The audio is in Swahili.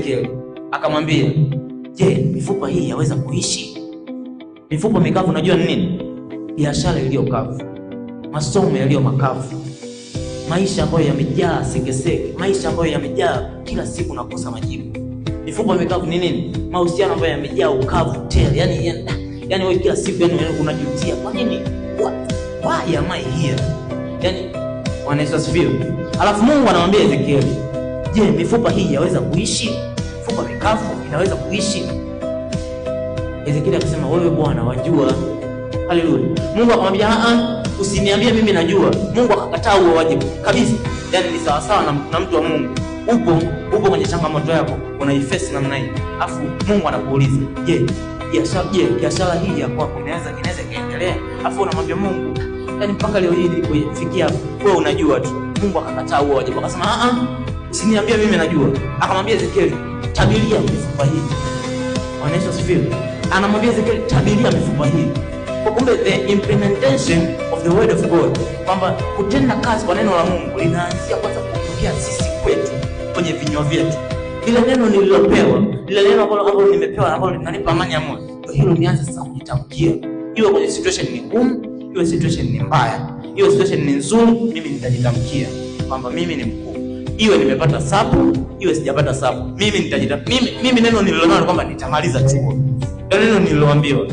Ezekieli. Akamwambia, "Je, mifupa hii yaweza kuishi?" Mifupa mikavu unajua ni nini? Biashara iliyo kavu, masomo yaliyo makavu, maisha ambayo yamejaa sekeseke, maisha ambayo yamejaa kila siku nakosa majibu. Mifupa mikavu ni nini? Mahusiano ambayo yamejaa ukavu tele. Yani wewe kila siku unajutia, kwa nini? Why am I here? Yani wanasifiwa. Alafu Mungu anamwambia Ezekieli, "Je, mifupa hii yaweza kuishi?" Mifupa mikavu inaweza kuishi? Ezekieli akasema, "Wewe Bwana wajua." Haleluya. Mungu akamwambia, "Usiniambie mimi najua." Mungu akakataa huo wajibu kabisa. Yani ni sawa sawa na mtu wa Mungu. Upo kwenye changamoto yako, unaiface namna hii. Alafu Mungu anakuuliza, "Je, biashara hii ya kwako inaweza kuendelea?" Alafu unamwambia Mungu, yani mpaka leo hii nilipofikia wewe unajua tu. Mungu akakataa huo wajibu. Akasema, "Usiniambie mimi najua." Akamwambia Ezekieli, "Tabiria mifupa hii." Wanasifiwa. Anamwambia Ezekieli, "Tabiria mifupa hii." Kwa kumbe the implementation of the word of God, kwamba kutenda kazi kwa neno la Mungu linaanzia kwanza kutokea sisi kwetu kwenye vinywa vyetu. Ile neno nililopewa, ile neno ambalo nimepewa ambalo linanipa amani ya moyo, ndio hilo nianze sasa kujitamkia. Iwe kwenye situation ni ngumu, iwe situation ni mbaya, iwe situation ni nzuri, mimi nitajitamkia kwamba mimi ni mkuu. Iwe nimepata sapu, iwe sijapata sapu, mimi nitajitamkia. Mimi neno nililonalo kwamba nitamaliza chuo. Ndio neno nililoambiwa.